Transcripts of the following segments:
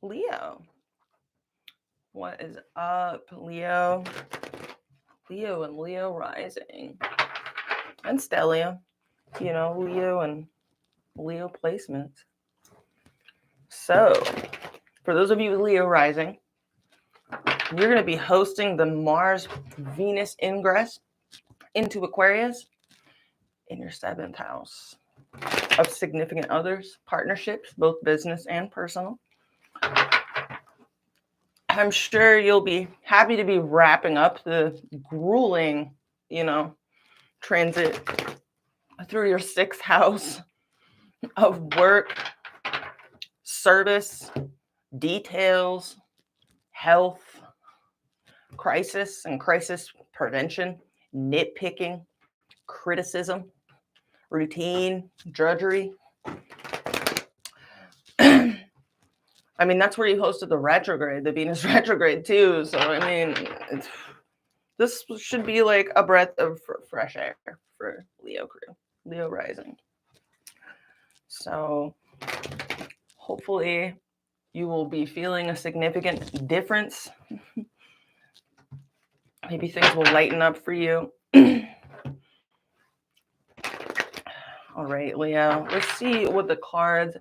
Leo. What is up, Leo? Leo and Leo rising. And stellium. You know, Leo and Leo placements. So, for those of you with Leo rising, you're going to be hosting the Mars-Venus ingress into Aquarius in your 7th house of significant others, partnerships, both business and personal. I'm sure you'll be happy to be wrapping up the grueling, transit through your 6th house of work, service, details, health, crisis and crisis prevention, nitpicking, criticism, routine, drudgery. I mean, that's where you hosted the retrograde, the Venus retrograde too. So, I mean, this should be like a breath of fresh air for Leo crew, Leo rising. So, hopefully you will be feeling a significant difference. Maybe things will lighten up for you. All right, Leo, let's see what the cards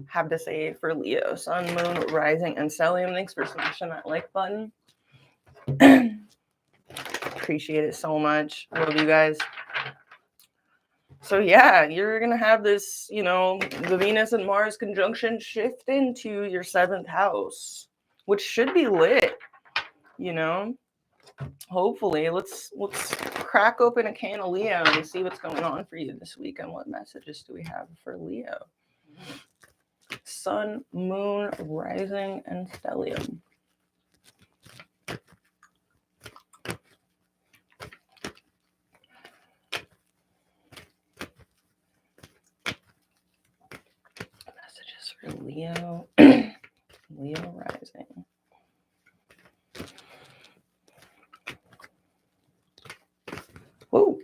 have to say for Leo. Sun, Moon, Rising, and Stellium. Thanks for smashing that like button. Appreciate it so much. Love you guys. So yeah, you're going to have this, the Venus and Mars conjunction shift into your 7th house, which should be lit, Hopefully, let's crack open a can of Leo and see what's going on for you this week and what messages do we have for Leo. Sun, Moon, Rising, and Stellium. Messages for Leo. Leo Rising. Whoa.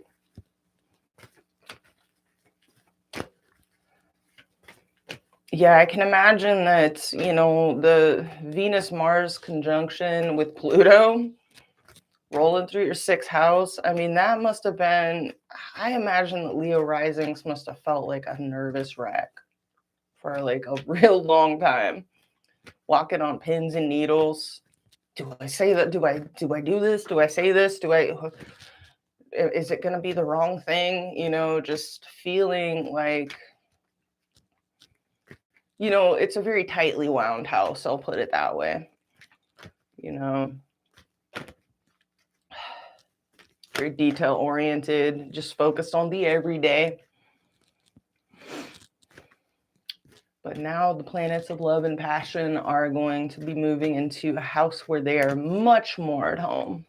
Yeah, I can imagine that, the Venus-Mars conjunction with Pluto rolling through your 6th house. I mean, that must have been, I imagine that Leo risings must have felt like a nervous wreck for like a real long time. Walking on pins and needles. Do I say that? Do I do this? Do I say this? Is it going to be the wrong thing? Just feeling like, it's a very tightly wound house. I'll put it that way. Very detail oriented, just focused on the everyday. But now the planets of love and passion are going to be moving into a house where they are much more at home.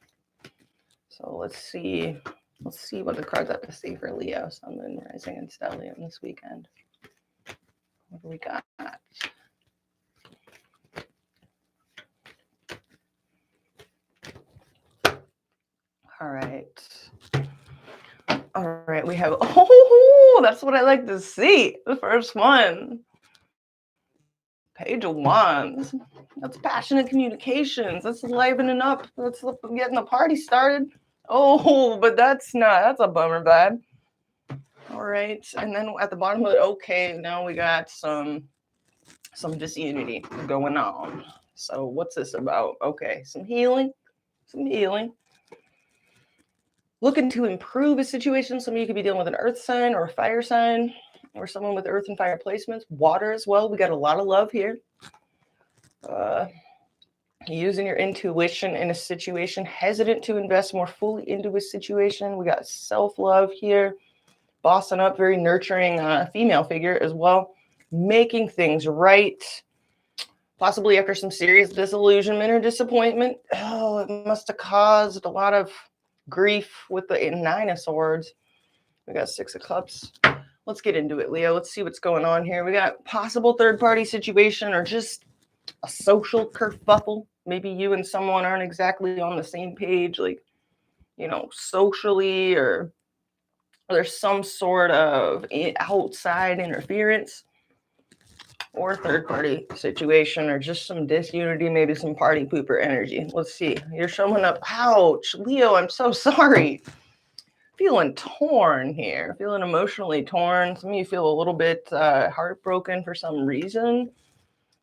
So let's see what the cards have to say for Leo, Sun, Moon, Rising, and Stellium this weekend. What do we got? All right, we have, that's what I like to see. The first one. Page of Wands. That's passionate communications. That's livening up. That's getting the party started. Oh, but that's a bummer vibe. All right, and then at the bottom of it, okay, now we got some disunity going on. So what's this about? Okay, some healing. Looking to improve a situation. Some of you could be dealing with an earth sign or a fire sign or someone with earth and fire placements. Water as well. We got a lot of love here. Using your intuition in a situation. Hesitant to invest more fully into a situation. We got self-love here. Bossing up. Very nurturing female figure as well. Making things right. Possibly after some serious disillusionment or disappointment. Oh, it must have caused a lot of grief with the 9 of Swords. We got 6 of Cups. Let's get into it, Leo. Let's see what's going on here. We got possible third-party situation or just a social kerfuffle. Maybe you and someone aren't exactly on the same page, like, socially, or there's some sort of outside interference. or third-party situation, or just some disunity, maybe some party pooper energy. Let's see. You're showing up. Ouch, Leo, I'm so sorry. Feeling torn here, feeling emotionally torn. Some of you feel a little bit heartbroken for some reason.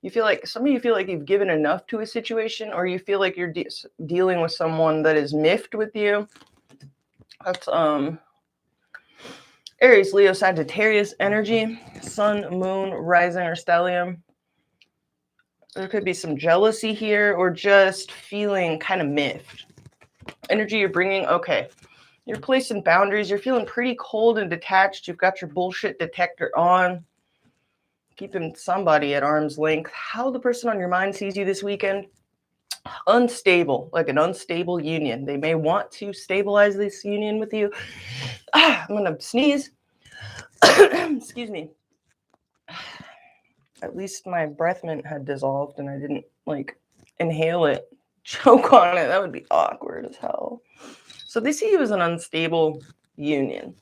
You feel like, some of you feel like you've given enough to a situation, or you feel like you're dealing with someone that is miffed with you. That's Aries, Leo, Sagittarius energy, sun, moon, rising, or stellium. There could be some jealousy here, or just feeling kind of miffed. Energy you're bringing, okay. You're placing boundaries. You're feeling pretty cold and detached. You've got your bullshit detector on. Keeping somebody at arm's length. How the person on your mind sees you this weekend. Unstable, like an unstable union. They may want to stabilize this union with you. I'm going to sneeze. Excuse me. At least my breath mint had dissolved and I didn't like inhale it, choke on it. That would be awkward as hell. So they see you as an unstable union.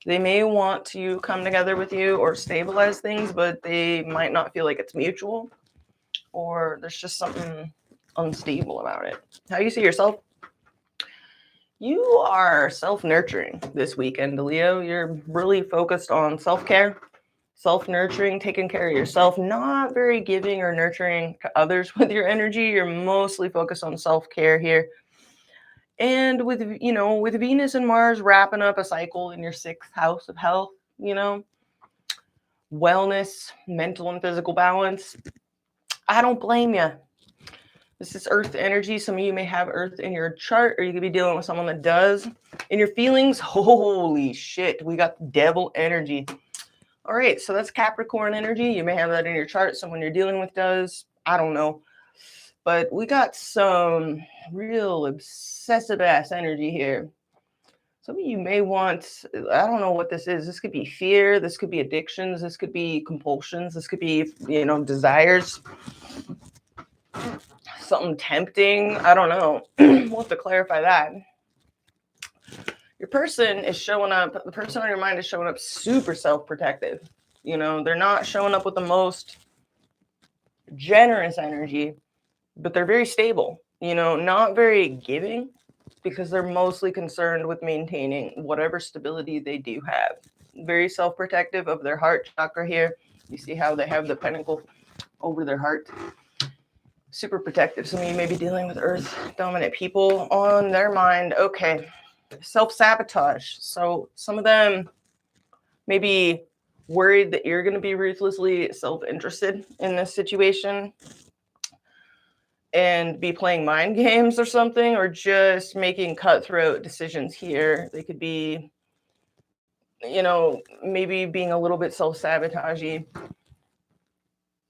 They may want to come together with you or stabilize things, but they might not feel like it's mutual, or there's just something unstable about it. How you see yourself? You are self-nurturing this weekend, Leo. You're really focused on self-care, self-nurturing, taking care of yourself, not very giving or nurturing to others with your energy. You're mostly focused on self-care here. And with, you know, with Venus and Mars wrapping up a cycle in your 6th house of health, you know, wellness, mental and physical balance, I don't blame you. This is earth energy. Some of you may have earth in your chart, or you could be dealing with someone that does. In your feelings, holy shit, we got devil energy. All right, so that's Capricorn energy. You may have that in your chart. Someone you're dealing with does. I don't know. But we got some real obsessive ass energy here. Some of you may want, I don't know what this is. This could be fear. This could be addictions. This could be compulsions. This could be, you know, desires. Something tempting. I don't know. We'll have to clarify that. Your person is showing up, the person on your mind is showing up super self-protective. You know, they're not showing up with the most generous energy, but they're very stable, you know, not very giving, because they're mostly concerned with maintaining whatever stability they do have. Very self-protective of their heart chakra here. You see how they have the pentacle over their heart. Super protective. Some of you may be dealing with earth dominant people on their mind. Okay. Self-sabotage. So some of them may be worried that you're going to be ruthlessly self-interested in this situation and be playing mind games or something, or just making cutthroat decisions here. They could be, you know, maybe being a little bit self-sabotagey.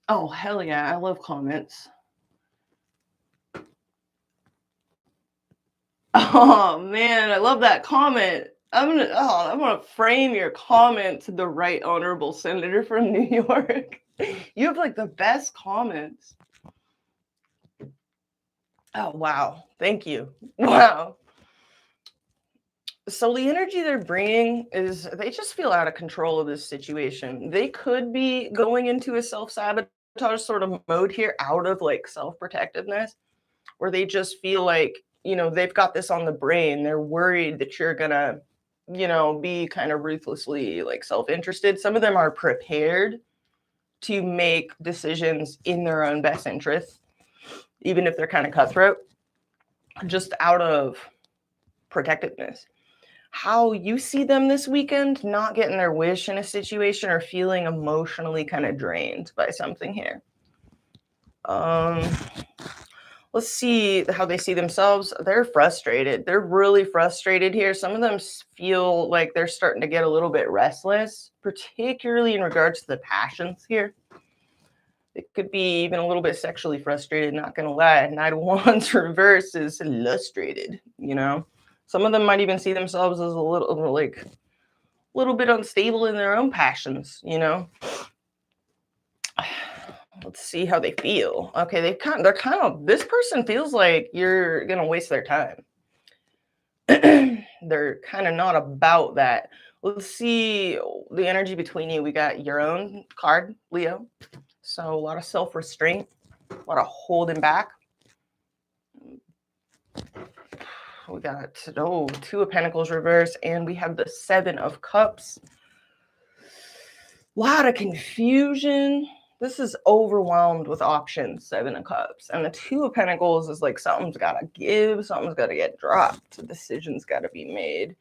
Oh, hell yeah. I love comments. Oh man, I love that comment. I'm gonna frame your comment to the right honorable senator from New York. You have like the best comments. Oh wow, thank you. Wow. So the energy they're bringing is they just feel out of control of this situation. They could be going into a self-sabotage sort of mode here, out of like self-protectiveness, where they just feel like, you know, they've got this on the brain. They're worried that you're gonna, you know, be kind of ruthlessly like self-interested. Some of them are prepared to make decisions in their own best interest, even if they're kind of cutthroat, just out of protectiveness. How you see them this weekend, not getting their wish in a situation, or feeling emotionally kind of drained by something here. Let's see how they see themselves. They're frustrated. They're really frustrated here. Some of them feel like they're starting to get a little bit restless, particularly in regards to the passions here. It could be even a little bit sexually frustrated, not going to lie. Knight of Wands reverse is lustrated, you know. Some of them might even see themselves as a little bit unstable in their own passions, you know. Let's see how they feel. Okay, this person feels like you're gonna waste their time. They're kind of not about that. Let's see the energy between you. We got your own card, Leo. So a lot of self-restraint, a lot of holding back. We got, Two of Pentacles reverse, and we have the Seven of Cups. A lot of confusion. This is overwhelmed with options, Seven of Cups. And the Two of Pentacles is like something's got to give, something's got to get dropped, a decision's got to be made.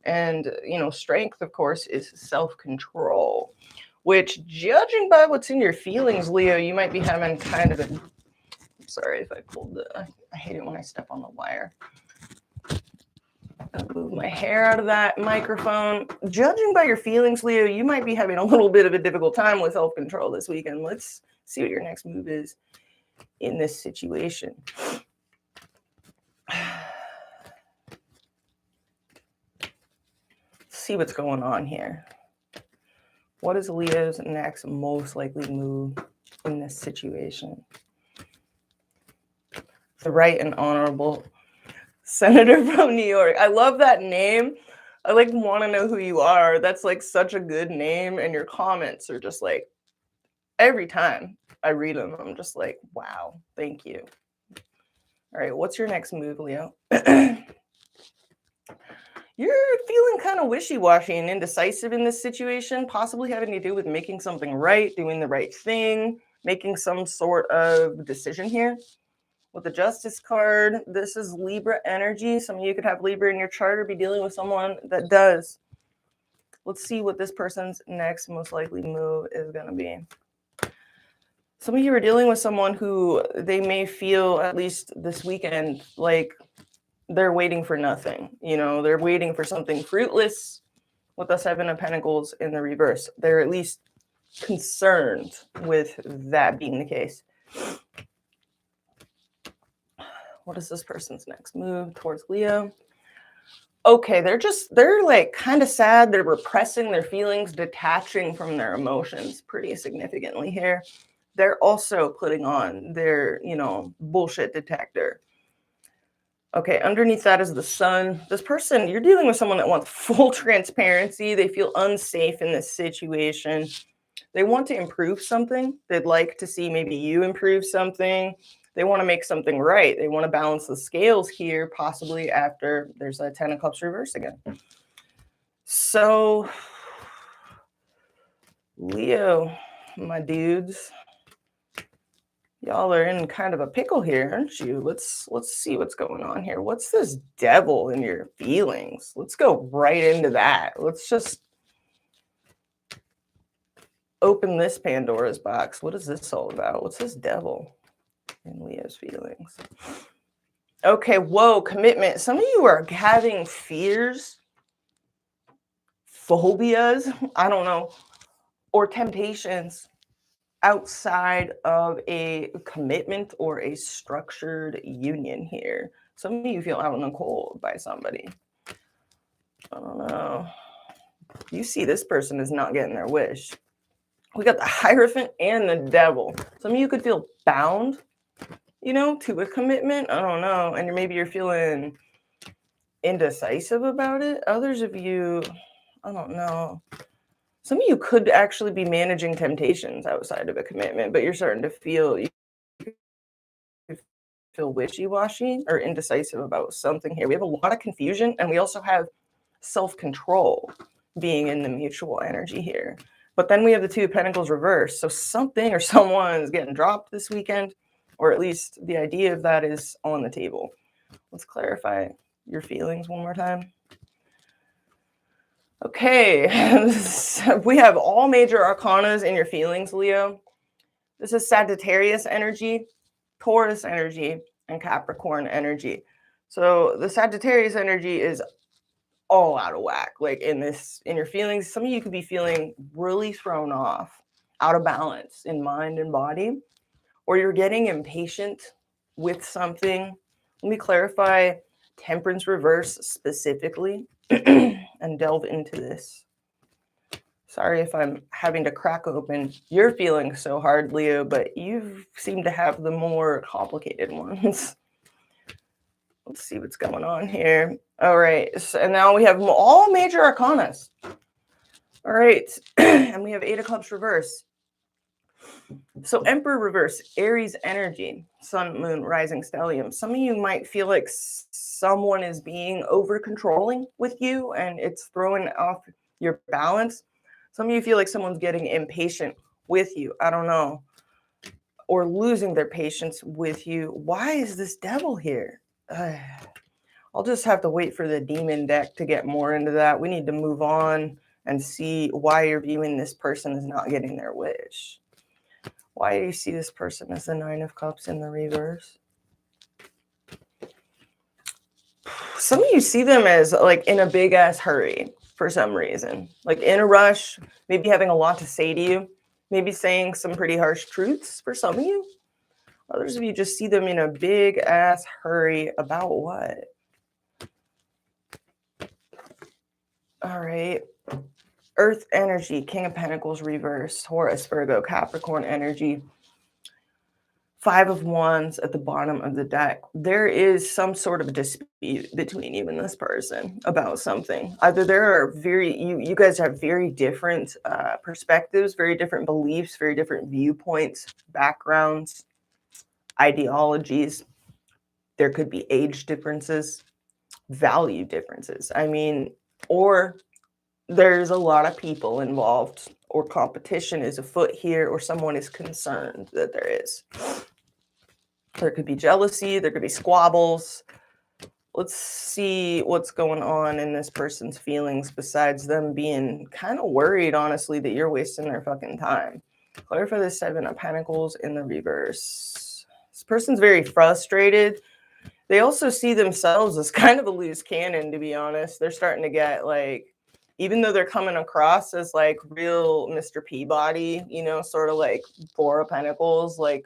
And, strength, of course, is self-control, which, judging by what's in your feelings, Leo, you might be having kind of a, I'm sorry if I pulled I hate it when I step on the wire. I'll move my hair out of that microphone. Judging by your feelings, Leo, you might be having a little bit of a difficult time with self-control this weekend. Let's see what your next move is in this situation. See what's going on here. What is Leo's next most likely move in this situation? The Right and Honorable Senator from New York. I love that name. I want to know who you are. That's such a good name, and your comments are just every time I read them, I'm just wow, thank you. All right, what's your next move, Leo? You're feeling kind of wishy-washy and indecisive in this situation, possibly having to do with making something right, doing the right thing, making some sort of decision here. With the Justice card, this is Libra energy. Some of you could have Libra in your chart or be dealing with someone that does. Let's see what this person's next most likely move is going to be. Some of you are dealing with someone who they may feel, at least this weekend, like they're waiting for nothing. They're waiting for something fruitless with the Seven of Pentacles in the reverse. They're at least concerned with that being the case. What is this person's next move towards Leo? Okay, they're kind of sad. They're repressing their feelings, detaching from their emotions pretty significantly here. They're also putting on their, bullshit detector. Okay, underneath that is the Sun. This person, you're dealing with someone that wants full transparency. They feel unsafe in this situation. They want to improve something. They'd like to see maybe you improve something. They want to make something right. They want to balance the scales here, possibly after there's a Ten of Cups reverse again. So, Leo, my dudes, y'all are in kind of a pickle here, aren't you? Let's see what's going on here. What's this devil in your feelings? Let's go right into that. Let's just open this Pandora's box. What is this all about? What's this devil in Leo's feelings? Okay, whoa, commitment. Some of you are having fears, phobias, I don't know, or temptations outside of a commitment or a structured union here. Some of you feel out in the cold by somebody. I don't know. You see this person is not getting their wish. We got the Hierophant and the Devil. Some of you could feel bound, to a commitment. I don't know. And maybe you're feeling indecisive about it. Others of you, I don't know. Some of you could actually be managing temptations outside of a commitment, but you're starting to feel wishy-washy or indecisive about something here. We have a lot of confusion, and we also have self-control being in the mutual energy here. But then we have the Two of Pentacles reverse. So something or someone's getting dropped this weekend, or at least the idea of that is on the table. Let's clarify your feelings one more time. Okay, we have all major arcanas in your feelings, Leo. This is Sagittarius energy, Taurus energy, and Capricorn energy. So the Sagittarius energy is all out of whack. In your feelings, some of you could be feeling really thrown off, out of balance in mind and body, or you're getting impatient with something. Let me clarify Temperance reverse specifically and delve into this. Sorry if I'm having to crack open your feelings so hard, Leo, but you seem to have the more complicated ones. Let's see what's going on here. All right. So, and now we have all major arcanas. All right. And we have 8 of Cups reverse. So Emperor reverse, Aries energy, Sun, Moon, Rising, Stellium. Some of you might feel like someone is being over controlling with you and it's throwing off your balance. Some of you feel like someone's getting impatient with you. I don't know. Or losing their patience with you. Why is this devil here? I'll just have to wait for the demon deck to get more into that. We need to move on and see why you're viewing this person as not getting their wish. Why do you see this person as the 9 of Cups in the reverse? Some of you see them as like in a big ass hurry for some reason, like in a rush, maybe having a lot to say to you, maybe saying some pretty harsh truths for some of you. Others of you just see them in a big ass hurry about what? All right. Earth energy, King of Pentacles reverse, Taurus, Virgo, Capricorn energy. 5 of Wands at the bottom of the deck. There is some sort of dispute between you and this person about something. Either there are you guys have very different perspectives, very different beliefs, very different viewpoints, backgrounds, ideologies. There could be age differences, value differences. I mean, or there's a lot of people involved, or competition is afoot here, or someone is concerned that there is. There could be jealousy, there could be squabbles. Let's see what's going on in this person's feelings besides them being kind of worried, honestly, that you're wasting their fucking time. Clarify the 7 of Pentacles in the reverse. This person's very frustrated. They also see themselves as kind of a loose cannon, to be honest. They're starting to get like, even though they're coming across as like real Mr. Peabody, you know, sort of like 4 of Pentacles, like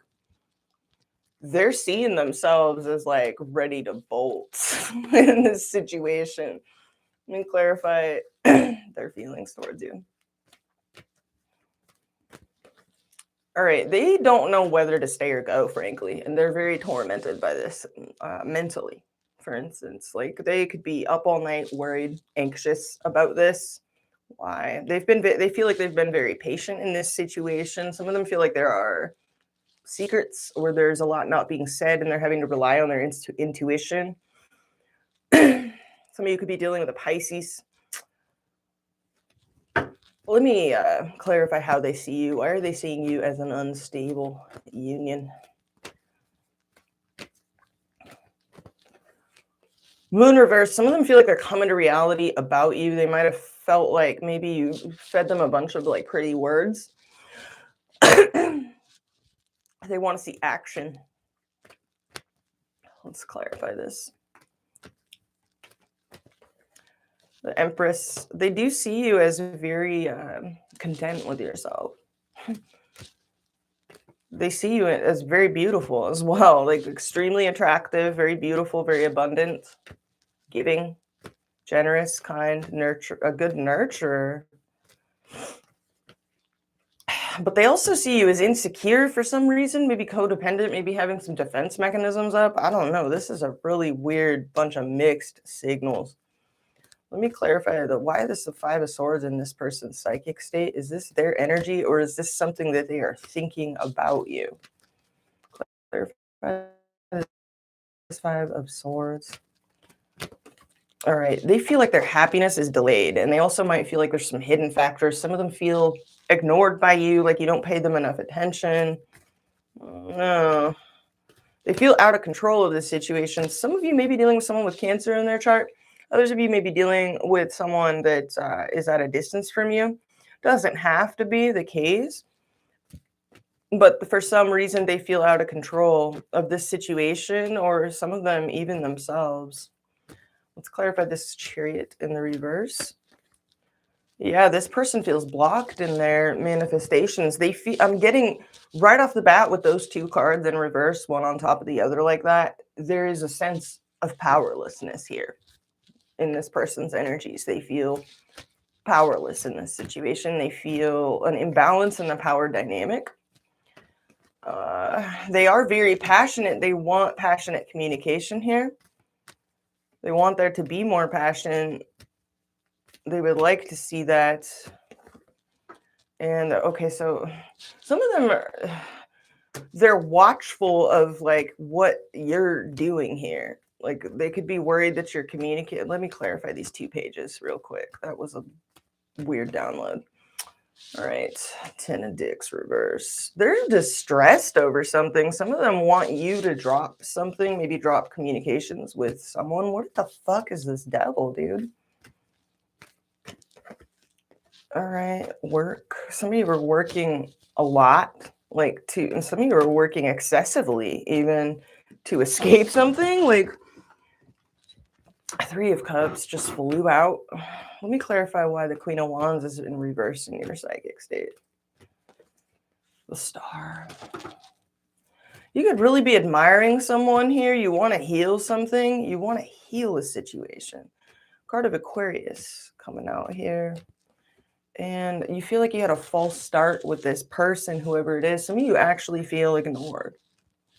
they're seeing themselves as like ready to bolt in this situation. Let me clarify their feelings towards you. All right, they don't know whether to stay or go, frankly, and they're very tormented by this mentally. For instance, like they could be up all night, worried, anxious about this. Why? They feel like they've been very patient in this situation. Some of them feel like there are secrets or there's a lot not being said and they're having to rely on their intuition. Some of you could be dealing with a Pisces. Let me clarify how they see you. Why are they seeing you as an unstable union? Moon reverse. Some of them feel like they're coming to reality about you. They might have felt like maybe you fed them a bunch of like pretty words. They want to see action. Let's clarify this. The Empress, they do see you as very content with yourself. They see you as very beautiful as well, like extremely attractive, very beautiful, very abundant, giving, generous, kind, a good nurturer. But they also see you as insecure for some reason, maybe codependent, maybe having some defense mechanisms up. I don't know. This is a really weird bunch of mixed signals. Let me clarify why this is the 5 of Swords in this person's psychic state. Is this their energy or is this something that they are thinking about you? Clarify this 5 of Swords. All right. They feel like their happiness is delayed and they also might feel like there's some hidden factors. Some of them feel ignored by you, like you don't pay them enough attention. No. They feel out of control of this situation. Some of you may be dealing with someone with Cancer in their chart. Others of you may be dealing with someone that is at a distance from you. Doesn't have to be the case. But for some reason, they feel out of control of this situation, or some of them even themselves. Let's clarify this Chariot in the reverse. Yeah, this person feels blocked in their manifestations. I'm getting right off the bat with those 2 cards in reverse, one on top of the other like that. There is a sense of powerlessness here in this person's energies. They feel powerless in this situation. They feel an imbalance in the power dynamic. They are very passionate. They want passionate communication here. They want there to be more passion. They would like to see that. And okay, so some of them are, they're watchful of like what you're doing here. Like they could be worried that you're communicating. Let me clarify these 2 pages real quick. That was a weird download. All right, 10 of Dicks reverse. They're distressed over something. Some of them want you to drop something, maybe drop communications with someone. What the fuck is this devil, dude? All right, work. Some of you are working a lot, and some of you are working excessively, even to escape something. Like 3 of Cups just flew out. Let me clarify why the Queen of Wands is in reverse in your psychic state. The Star. You could really be admiring someone here. You want to heal something. You want to heal a situation. Card of Aquarius coming out here. And you feel like you had a false start with this person, whoever it is. Some of you actually feel ignored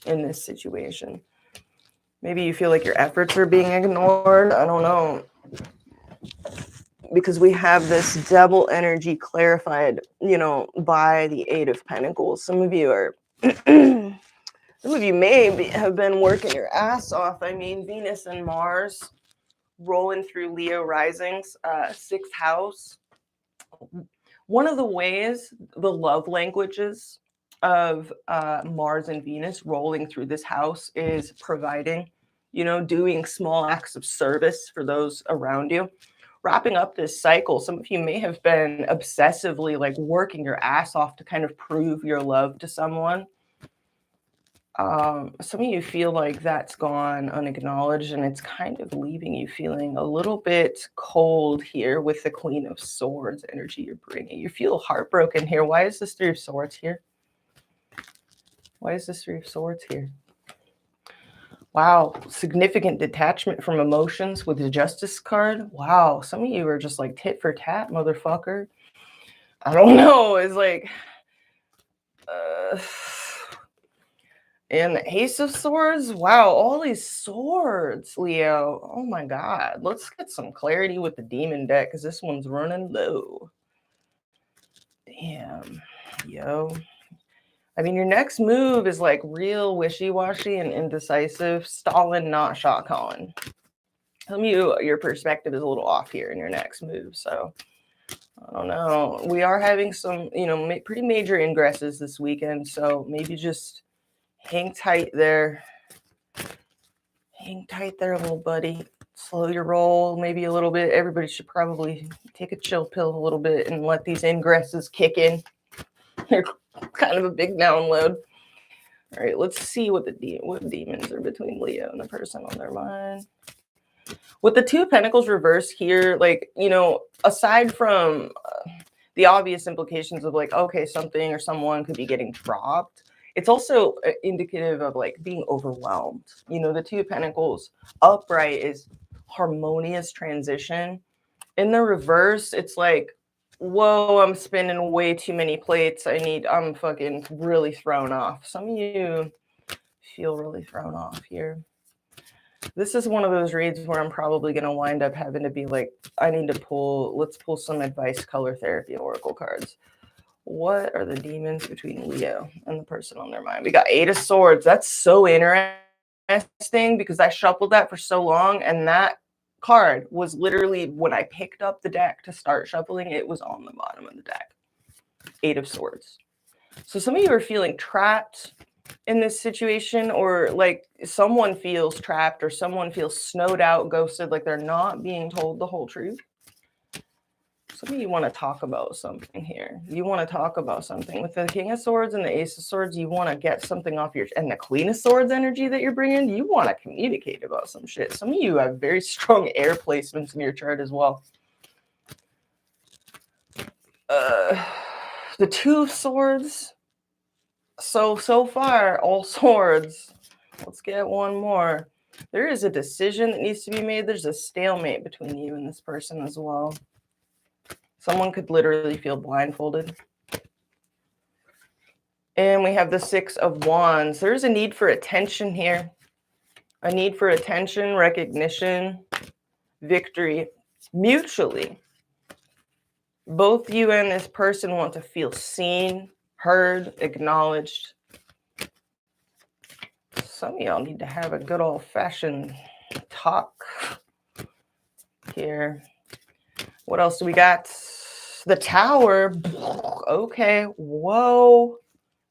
in this situation. Maybe you feel like your efforts are being ignored. I don't know. Because we have this double energy clarified, by the 8 of Pentacles. Some of you are, some of you have been working your ass off. I mean, Venus and Mars rolling through Leo risings, 6th house. One of the ways, the love languages of Mars and Venus rolling through this house is providing, doing small acts of service for those around you. Wrapping up this cycle, some of you may have been obsessively like working your ass off to kind of prove your love to someone. Some of you feel like that's gone unacknowledged and it's kind of leaving you feeling a little bit cold here with the Queen of Swords energy you're bringing. You feel heartbroken here. Why is this 3 of Swords here? Why is this 3 of Swords here? Wow, significant detachment from emotions with the Justice card. Wow, some of you are just like tit for tat, motherfucker. I don't know. It's like, and the Ace of Swords. Wow, all these swords, Leo. Oh my God. Let's get some clarity with the demon deck because this one's running low. Damn, yo. I mean, your next move is like real wishy-washy and indecisive. Stalin, not shot calling. Some of you, your perspective is a little off here in your next move. So, I don't know. We are having some, pretty major ingresses this weekend. So maybe just hang tight there. Hang tight there, little buddy. Slow your roll maybe a little bit. Everybody should probably take a chill pill a little bit and let these ingresses kick in. They're kind of a big download. All right, let's see what demons are between Leo and the person on their mind. With the 2 of Pentacles reversed here, like, aside from the obvious implications of like, okay, something or someone could be getting dropped, it's also indicative of like being overwhelmed. The 2 of Pentacles upright is harmonious transition. In the reverse, it's like, whoa, I'm spinning way too many plates. I'm fucking really thrown off. Some of you feel really thrown off here. This is one of those reads where I'm probably going to wind up having to be like, let's pull some advice, color therapy, oracle cards. What are the demons between Leo and the person on their mind? We got 8 of Swords. That's so interesting because I shuffled that for so long and that card was literally, when I picked up the deck to start shuffling, it was on the bottom of the deck. 8 of Swords. So some of you are feeling trapped in this situation, or like someone feels trapped or someone feels snowed out, ghosted, like they're not being told the whole truth. Some of you want to talk about something here. You want to talk about something. With the King of Swords and the Ace of Swords, you want to get something off your... And the Queen of Swords energy that you're bringing, you want to communicate about some shit. Some of you have very strong air placements in your chart as well. The 2 of Swords. So far, all swords. Let's get one more. There is a decision that needs to be made. There's a stalemate between you and this person as well. Someone could literally feel blindfolded. And we have the 6 of Wands. There's a need for attention here. A need for attention, recognition. victory mutually. Both you and this person want to feel seen, heard, acknowledged. Some of y'all need to have a good old-fashioned talk here. What else do we got? The Tower. Okay. Whoa.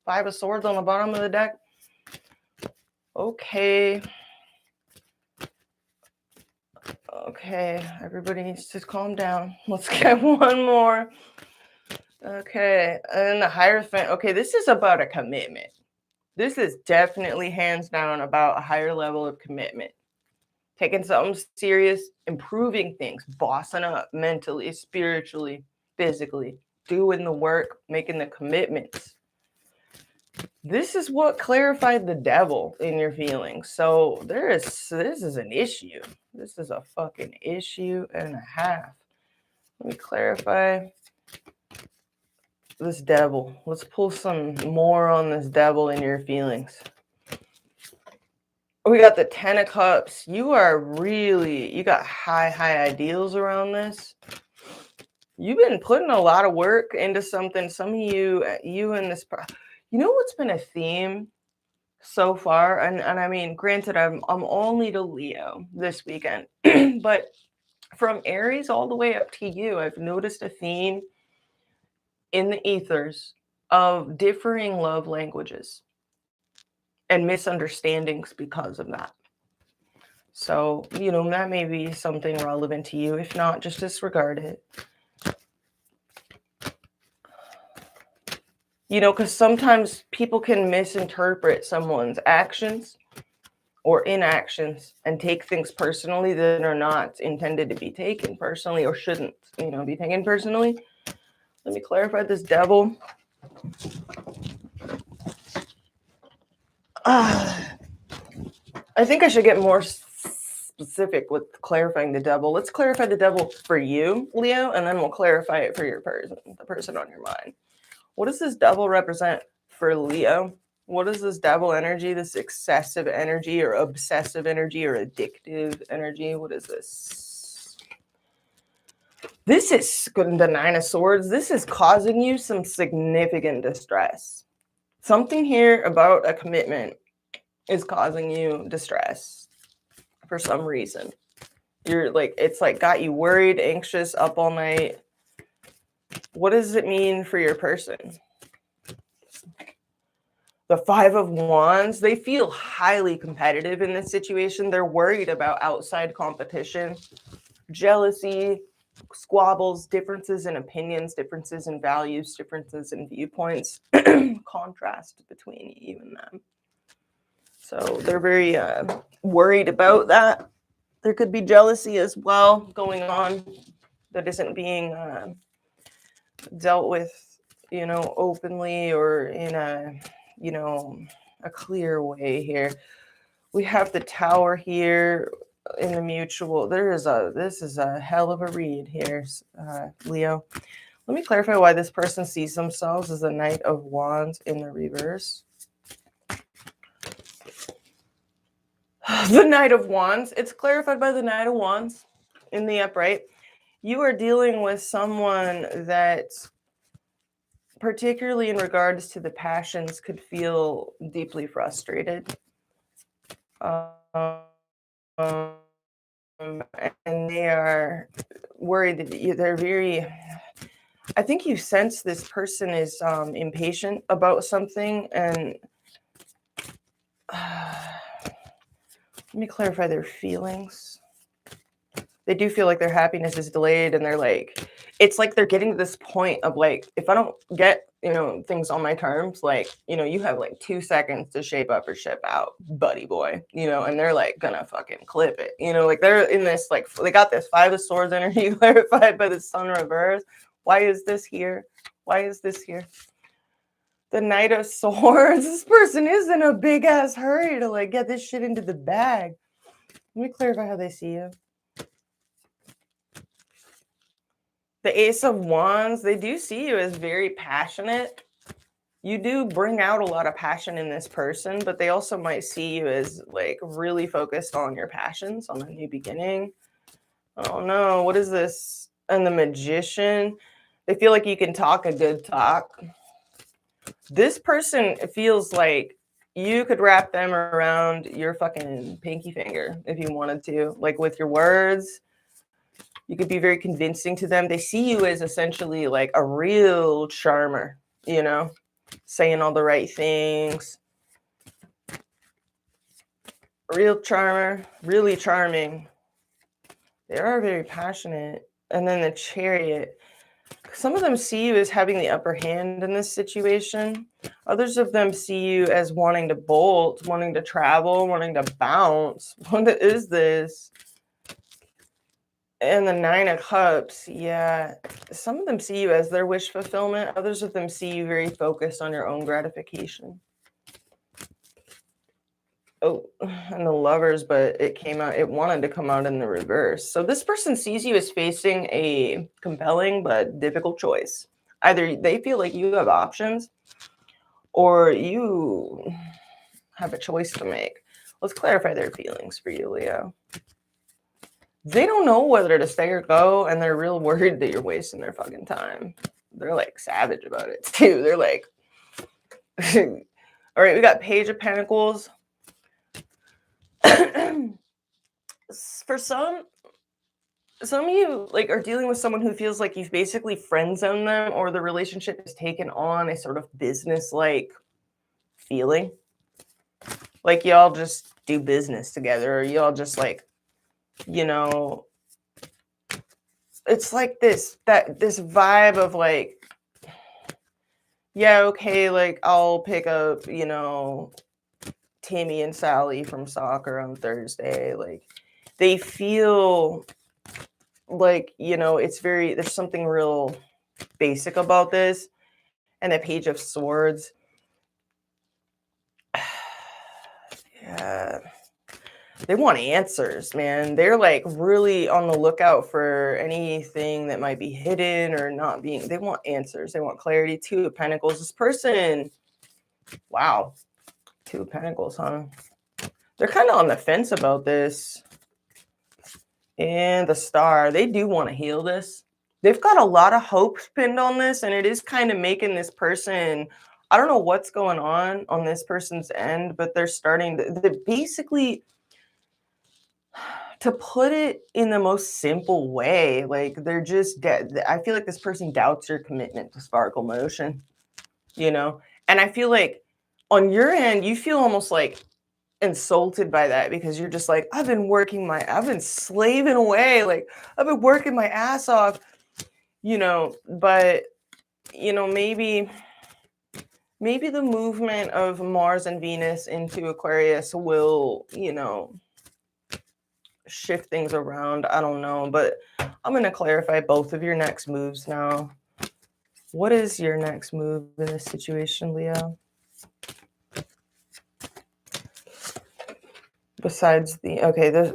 5 of Swords on the bottom of the deck. Okay. Okay. Everybody needs to calm down. Let's get one more. Okay. And the Hierophant. Okay. This is about a commitment. This is definitely hands down about a higher level of commitment. Taking something serious, improving things, bossing up mentally, spiritually, physically, doing the work, making the commitments. This is what clarified the devil in your feelings. So this is an issue. This is a fucking issue and a half. Let me clarify this devil. Let's pull some more on this devil in your feelings. We got the 10 of Cups. You got high ideals around this. You've been putting a lot of work into something. Some of you and this, you know what's been a theme so far? And I mean, granted, I'm only to Leo this weekend, but from Aries all the way up to you, I've noticed a theme in the ethers of differing love languages and misunderstandings because of that. So, that may be something relevant to you. If not, just disregard it. Because sometimes people can misinterpret someone's actions or inactions and take things personally that are not intended to be taken personally or shouldn't, be taken personally. Let me clarify this devil. I think I should get more specific with clarifying the devil. Let's clarify the devil for you, Leo, and then we'll clarify it for your person, the person on your mind. What does this devil represent for Leo? What is this devil energy, this excessive energy or obsessive energy or addictive energy? What is this? This is the 9 of Swords. This is causing you some significant distress. Something here about a commitment is causing you distress for some reason. It's got you worried, anxious, up all night. What does it mean for your person? The 5 of Wands, they feel highly competitive in this situation. They're worried about outside competition, jealousy, squabbles, differences in opinions, differences in values, differences in viewpoints, contrast between you and them. So they're very worried about that. There could be jealousy as well going on that isn't being dealt with, openly or in a clear way here. We have the Tower here in the mutual. This is a hell of a read here, Leo. Let me clarify why this person sees themselves as the Knight of Wands in the reverse. The Knight of Wands. It's clarified by the Knight of Wands in the upright. You are dealing with someone that, particularly in regards to the passions, could feel deeply frustrated. And they are worried that they're very... I think you sense this person is impatient about something, and let me clarify their feelings. They do feel like their happiness is delayed, and they're like, it's like they're getting to this point of like, if I don't get, things on my terms, like, you have like 2 seconds to shape up or ship out, buddy boy, and they're like gonna fucking clip it, like they're in this, like, they got this 5 of Swords energy clarified by the Sun reverse. Why is this here? Why is this here? The Knight of Swords. This person is in a big ass hurry to like get this shit into the bag. Let me clarify how they see you. The Ace of Wands, they do see you as very passionate. You do bring out a lot of passion in this person, but they also might see you as like really focused on your passions, on a new beginning. Oh no, what is this? And the Magician. They feel like you can talk a good talk. This person feels like you could wrap them around your fucking pinky finger if you wanted to, like with your words. You could be very convincing to them. They see you as essentially like a real charmer, you know, saying all the right things. Real charmer, really charming. They are very passionate. And then the Chariot. Some of them see you as having the upper hand in this situation. Others of them see you as wanting to bolt, wanting to travel, wanting to bounce. What is this? And the Nine of Cups, yeah. Some of them see you as their wish fulfillment. Others of them see you very focused on your own gratification. Oh, and the Lovers, but it wanted to come out in the reverse. So this person sees you as facing a compelling but difficult choice. Either they feel like you have options or you have a choice to make. Let's clarify their feelings for you, Leo. They don't know whether to stay or go, and they're real worried that you're wasting their fucking time. They're like savage about it too. They're like, all right, we got Page of Pentacles. For some of you like are dealing with someone who feels like you've basically friend zoned them, or the relationship has taken on a sort of business like feeling. Like y'all just do business together, or y'all just like, you know, it's like this vibe of like, yeah, okay, like I'll pick up, you know, Timmy and Sally from soccer on Thursday. Like they feel like, you know, there's something real basic about this. And the Page of Swords. Yeah. They want answers, man. They're like really on the lookout for anything that might be hidden or not being. They want answers. They want clarity. Two of Pentacles. This person, wow. Two of Pentacles, huh? They're kind of on the fence about this. And the Star. They do want to heal this. They've got a lot of hope pinned on this, and it is kind of making this person, I don't know what's going on this person's end, but they're starting to basically, to put it in the most simple way, like they're just I feel like this person doubts your commitment to Sparkle Motion, you know? And I feel like on your end, you feel almost like insulted by that, because you're just like, I've been slaving away, like I've been working my ass off, you know, but you know, maybe the movement of Mars and Venus into Aquarius will, you know, shift things around. I don't know, but I'm going to clarify both of your next moves now. What is your next move in this situation, Leo? Besides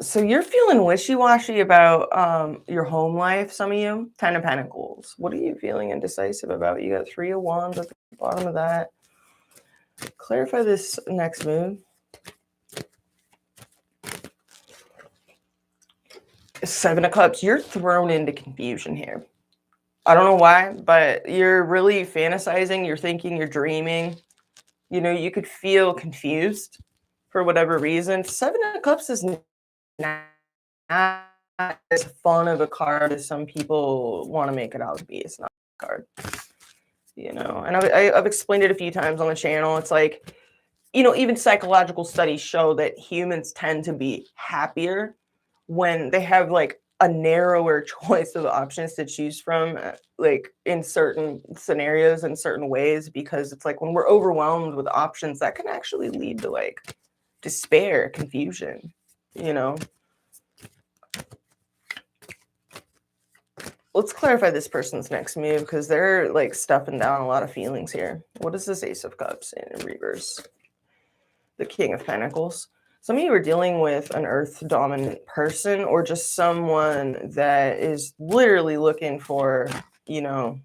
so you're feeling wishy-washy about your home life, some of you. Ten of Pentacles. What are you feeling indecisive about? You got Three of Wands at the bottom of that. Clarify this next move. Seven of Cups. You're thrown into confusion here. I don't know why, but you're really fantasizing. You're thinking, you're dreaming. You know, you could feel confused for whatever reason. Seven of Cups is not as fun of a card as some people want to make it out to be. It's not a card, you know. And I've explained it a few times on the channel. It's like, you know, even psychological studies show that humans tend to be happier when they have like a narrower choice of options to choose from, like in certain scenarios, in certain ways, because it's like when we're overwhelmed with options, that can actually lead to like despair, confusion, you know. Let's clarify this person's next move, because they're like stuffing down a lot of feelings here. What is this Ace of Cups in reverse? The King of Pentacles. Some of you are dealing with an earth dominant person, or just someone that is literally looking for, you know,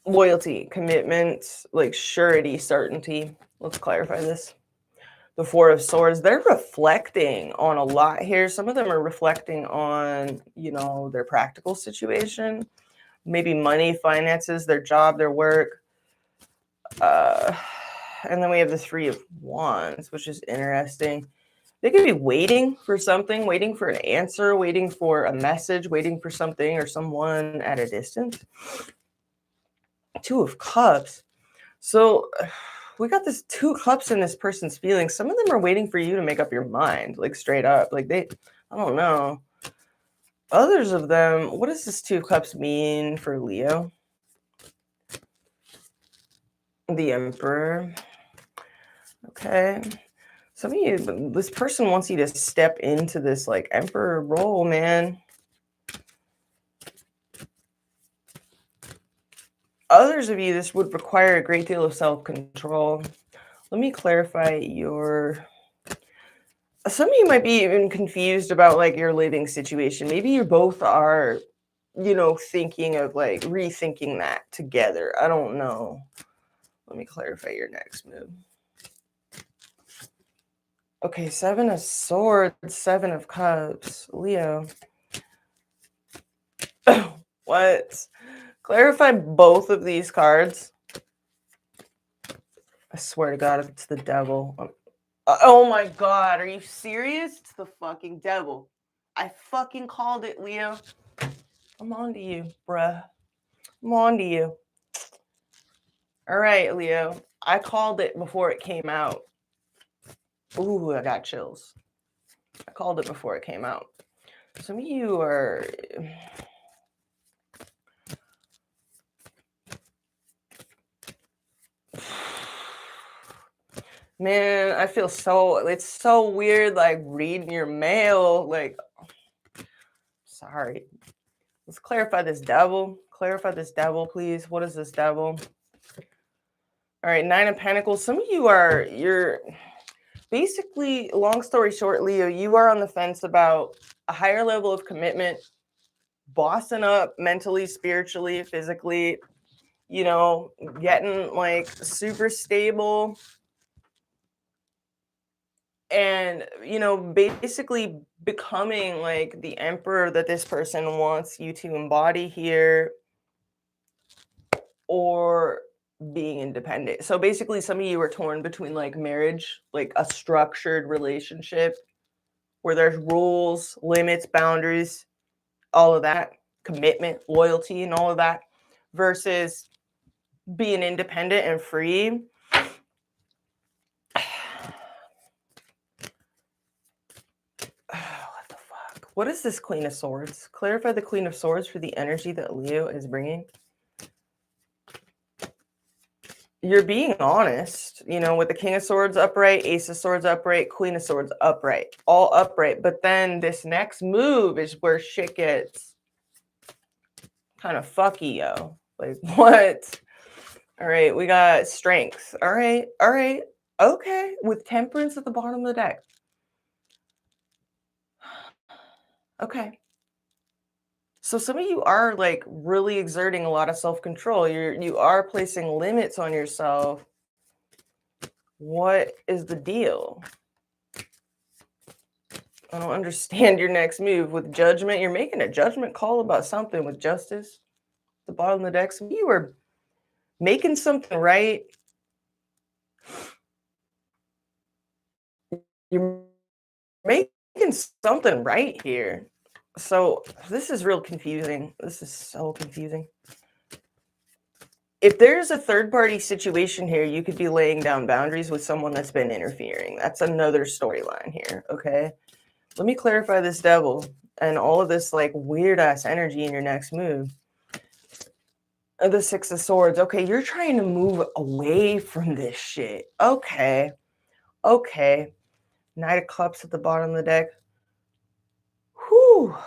loyalty, commitment, like surety, certainty. Let's clarify this. the Four of Swords. They're reflecting on a lot here. Some of them are reflecting on, you know, their practical situation, maybe money, finances, their job, their work. And then we have the Three of Wands, which is interesting. They could be waiting for something, waiting for an answer, waiting for a message, waiting for something or someone at a distance. Two of Cups. So we got this Two of Cups in this person's feelings. Some of them are waiting for you to make up your mind, like straight up. Like I don't know. Others of them, what does this Two of Cups mean for Leo? The Emperor. Okay. Some of you, this person wants you to step into this like Emperor role, man. Others of you, this would require a great deal of self-control. Let me clarify your... Some of you might be even confused about like your living situation. Maybe you both are, you know, thinking of like rethinking that together. I don't know. Let me clarify your next move. Okay, Seven of Swords, Seven of Cups, Leo. What? Clarify both of these cards. I swear to God, if it's the devil. Oh my God, are you serious? It's the fucking devil. I fucking called it, Leo. I'm on to you, bruh. I'm on to you. All right, Leo. I called it before it came out. Ooh, I got chills. I called it before it came out. Some of you are... Man, I feel so... It's so weird, like, reading your mail. Like, sorry. Let's clarify this devil. Clarify this devil, please. What is this devil? All right, Nine of Pentacles. Some of you are... You're... Basically, long story short, Leo, you are on the fence about a higher level of commitment, bossing up mentally, spiritually, physically, you know, getting like super stable and, you know, basically becoming like the emperor that this person wants you to embody here, or being independent. So basically some of you are torn between like marriage, like a structured relationship where there's rules, limits, boundaries, all of that, commitment, loyalty, and all of that, versus being independent and free. What the fuck? What is this Queen of Swords? Clarify the Queen of Swords for the energy that Leo is bringing. You're being honest, you know, with the King of Swords upright, Ace of Swords upright, Queen of Swords upright, all upright. But then this next move is where shit gets kind of fucky, yo. Like, what? All right, we got Strength. All right, okay. With Temperance at the bottom of the deck. Okay. So some of you are like really exerting a lot of self-control. You are placing limits on yourself. What is the deal? I don't understand your next move. With Judgment, you're making a judgment call about something with Justice. The bottom of the deck. Some of you are making something right. You're making something right here. So this is real confusing. This is so confusing. If there's a third-party situation here, you could be laying down boundaries with someone that's been interfering. That's another storyline here, okay? Let me clarify this devil and all of this like weird-ass energy in your next move. The Six of Swords. Okay, you're trying to move away from this shit. Okay. Knight of Cups at the bottom of the deck. Whew.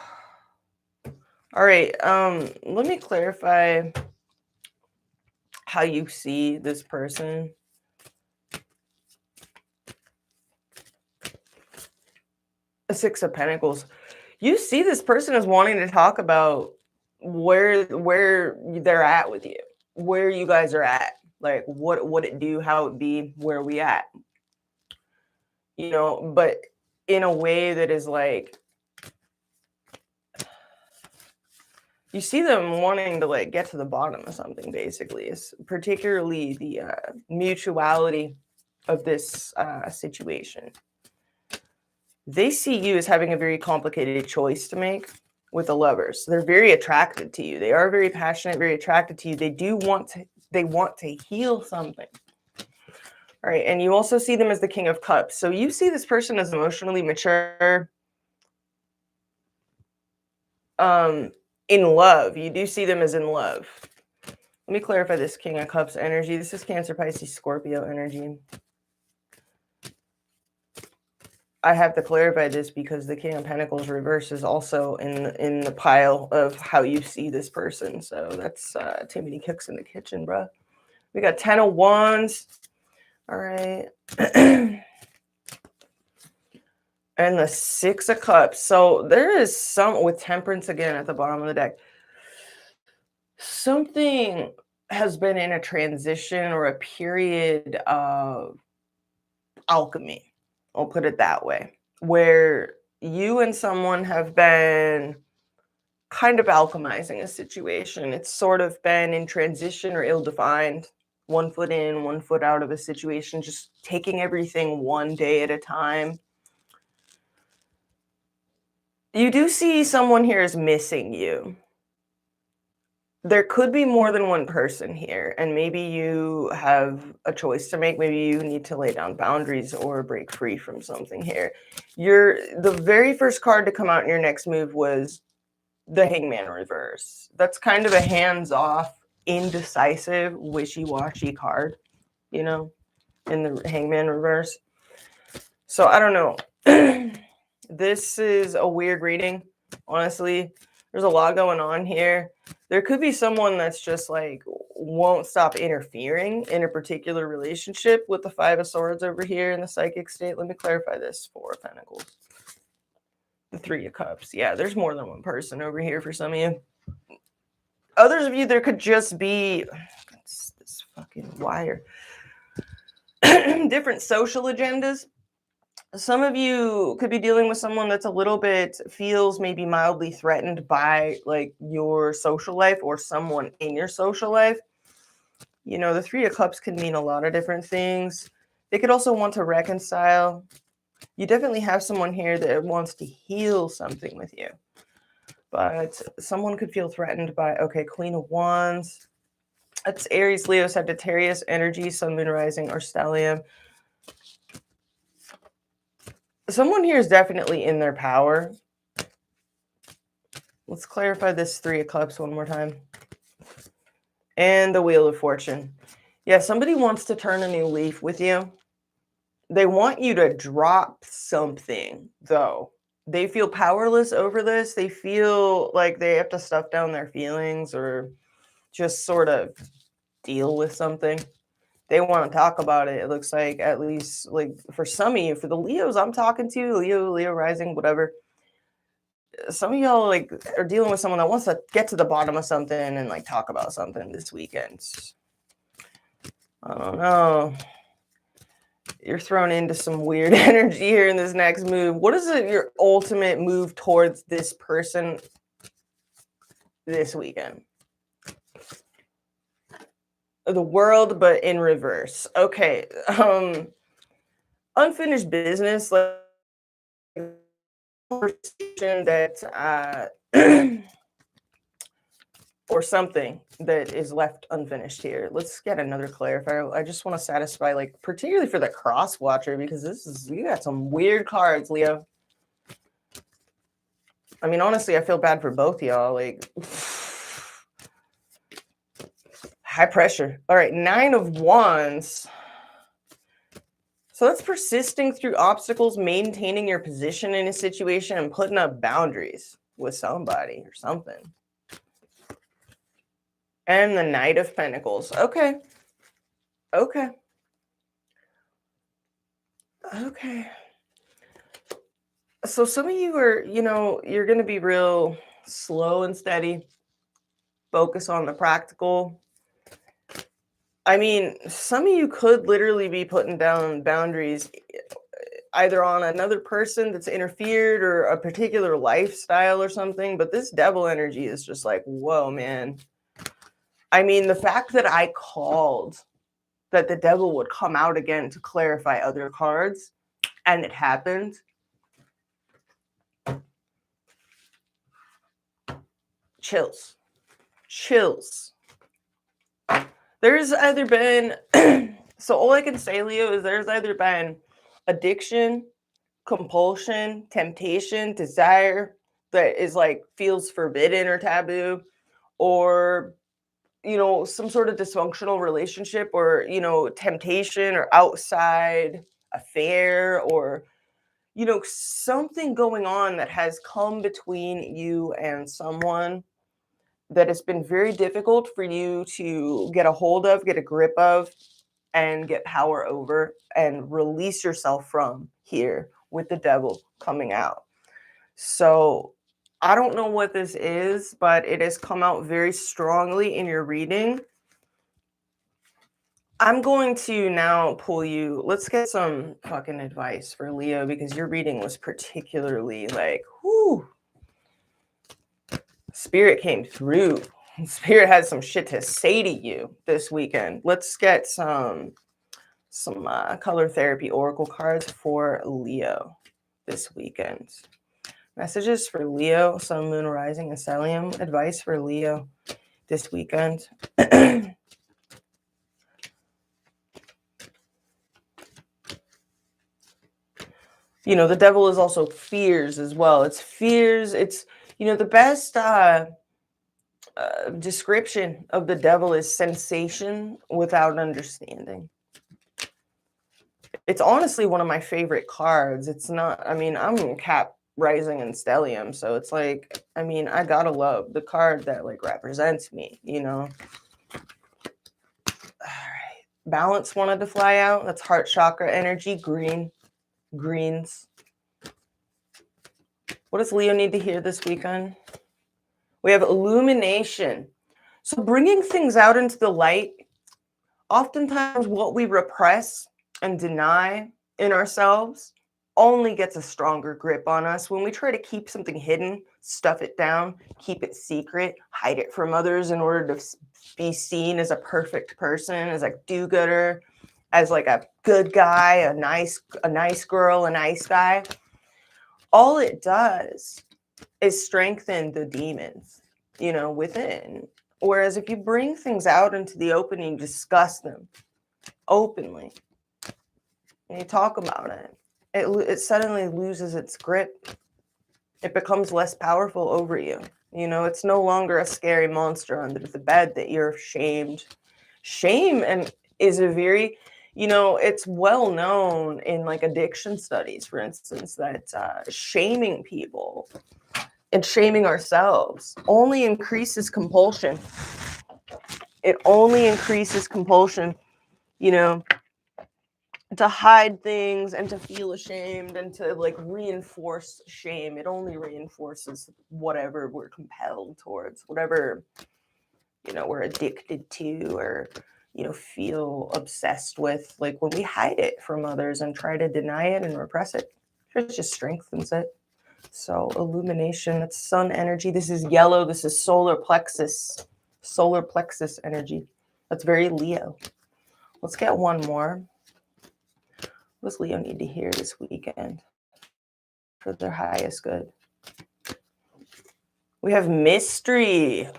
All right, let me clarify how you see this person. A Six of Pentacles. You see this person as wanting to talk about where they're at with you, where you guys are at, like what it do, how it be, where we at. you know, but in a way that is like, you see them wanting to like get to the bottom of something, basically. Is particularly the mutuality of this situation. They see you as having a very complicated choice to make with the Lovers. They're very attracted to you. They are very passionate, very attracted to you. They want to heal something. All right, and you also see them as the King of Cups. So you see this person as emotionally mature. In love, you do see them as in love. Let me clarify this King of Cups energy. This is Cancer, Pisces, Scorpio energy. I have to clarify this because the King of Pentacles reverse is also in the pile of how you see this person. So that's too many cooks in the kitchen, bruh. We got 10 of Wands. All right. And the 6 of Cups. So there is some, with Temperance again at the bottom of the deck. Something has been in a transition or a period of alchemy. I'll put it that way, where you and someone have been kind of alchemizing a situation. It's sort of been in transition or ill-defined, 1 foot in, 1 foot out of a situation, just taking everything one day at a time. You do see someone here is missing you. There could be more than one person here, and maybe you have a choice to make. Maybe you need to lay down boundaries or break free from something here. The very first card to come out in your next move was the Hangman Reverse. That's kind of a hands-off, indecisive, wishy-washy card, you know, in the Hangman Reverse. So I don't know. This is a weird reading, honestly. There's a lot going on here. There could be someone that's just like won't stop interfering in a particular relationship with the 5 of Swords over here in the psychic state. Let me clarify this. 4 of Pentacles. The 3 of Cups. Yeah, there's more than one person over here for some of you. Others of you, there could just be this fucking wire. Different social agendas. Some of you could be dealing with someone that's a little bit feels maybe mildly threatened by like your social life or someone in your social life. You know, the 3 of Cups can mean a lot of different things. They could also want to reconcile. You definitely have someone here that wants to heal something with you. But someone could feel threatened by, okay, Queen of Wands. That's Aries, Leo, Sagittarius energy, Sun, Moon, Rising, or Stellium. Someone here is definitely in their power. Let's clarify this 3 of Cups one more time. And the Wheel of Fortune. Yeah, somebody wants to turn a new leaf with you. They want you to drop something, though. They feel powerless over this. They feel like they have to stuff down their feelings or just sort of deal with something. They want to talk about it. It looks like, at least like for some of you, for the Leos I'm talking to, Leo rising, whatever. Some of y'all like are dealing with someone that wants to get to the bottom of something and like talk about something this weekend. I don't know. You're thrown into some weird energy here in this next move. What is your ultimate move towards this person this weekend? The World, but in reverse. Okay. Unfinished business, like that or something that is left unfinished here. Let's get another clarifier. I just want to satisfy, like, particularly for the cross watcher, because you got some weird cards, Leo. I mean, honestly, I feel bad for both y'all. Like, high pressure. All right, 9 of Wands. So that's persisting through obstacles, maintaining your position in a situation, and putting up boundaries with somebody or something. And the Knight of Pentacles. Okay. Okay. Okay. So some of you are, you know, you're going to be real slow and steady. Focus on the practical. I mean, some of you could literally be putting down boundaries. either on another person that's interfered or a particular lifestyle or something. But this devil energy is just like, whoa, man. I mean, the fact that I called that the devil would come out again to clarify other cards, and it happened. Chills. There's either been, so all I can say, Leo, is there's either been addiction, compulsion, temptation, desire that is like feels forbidden or taboo, or some sort of dysfunctional relationship, or temptation or outside affair, or something going on that has come between you and someone that has been very difficult for you to get a hold of, get a grip of, and get power over and release yourself from here with the devil coming out. So I don't know what this is, but it has come out very strongly in your reading. I'm going to now pull you. Let's get some fucking advice for Leo, because your reading was particularly like, whoo. Spirit came through. Spirit has some shit to say to you this weekend. Let's get some color therapy oracle cards for Leo this weekend. Messages for Leo, Sun, Moon, Rising, and Stellium. Advice for Leo this weekend. The devil is also fears as well. It's fears. It's, the best description of the devil is sensation without understanding. It's honestly one of my favorite cards. It's not, I'm Cap, Rising, and Stellium, so it's like, I gotta love the card that like represents me, All right. Balance wanted to fly out. That's heart chakra energy, greens. What does Leo need to hear this weekend? We have illumination. So bringing things out into the light, oftentimes what we repress and deny in ourselves only gets a stronger grip on us. When we try to keep something hidden, stuff it down, keep it secret, hide it from others in order to be seen as a perfect person, as a do-gooder, as like a good guy, a nice girl, a nice guy, all it does is strengthen the demons, within. Whereas if you bring things out into the open and you discuss them openly, and you talk about it, it suddenly loses its grip. It becomes less powerful over you. It's no longer a scary monster under the bed that you're shamed. Shame is a very, it's well known in like addiction studies, for instance, that shaming people and shaming ourselves only increases compulsion. It only increases compulsion, to hide things and to feel ashamed and to like reinforce shame. It only reinforces whatever we're compelled towards, whatever, we're addicted to or, feel obsessed with. Like when we hide it from others and try to deny it and repress it, it just strengthens it. So illumination, that's sun energy. This is yellow. This is solar plexus energy. That's very Leo. Let's get one more. What does Leo need to hear this weekend for their highest good? We have mystery.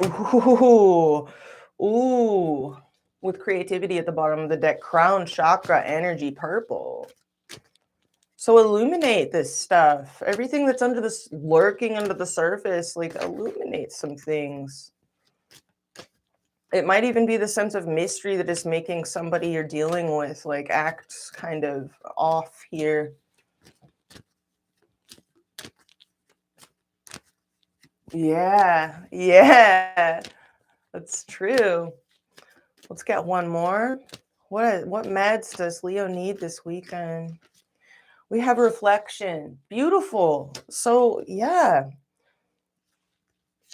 Ooh. With creativity at the bottom of the deck. Crown chakra energy, purple. So illuminate this stuff. Everything that's lurking under the surface, like illuminate some things. It might even be the sense of mystery that is making somebody you're dealing with like act kind of off here. Yeah. That's true. Let's get one more. What meds does Leo need this weekend? We have reflection. Beautiful. So yeah.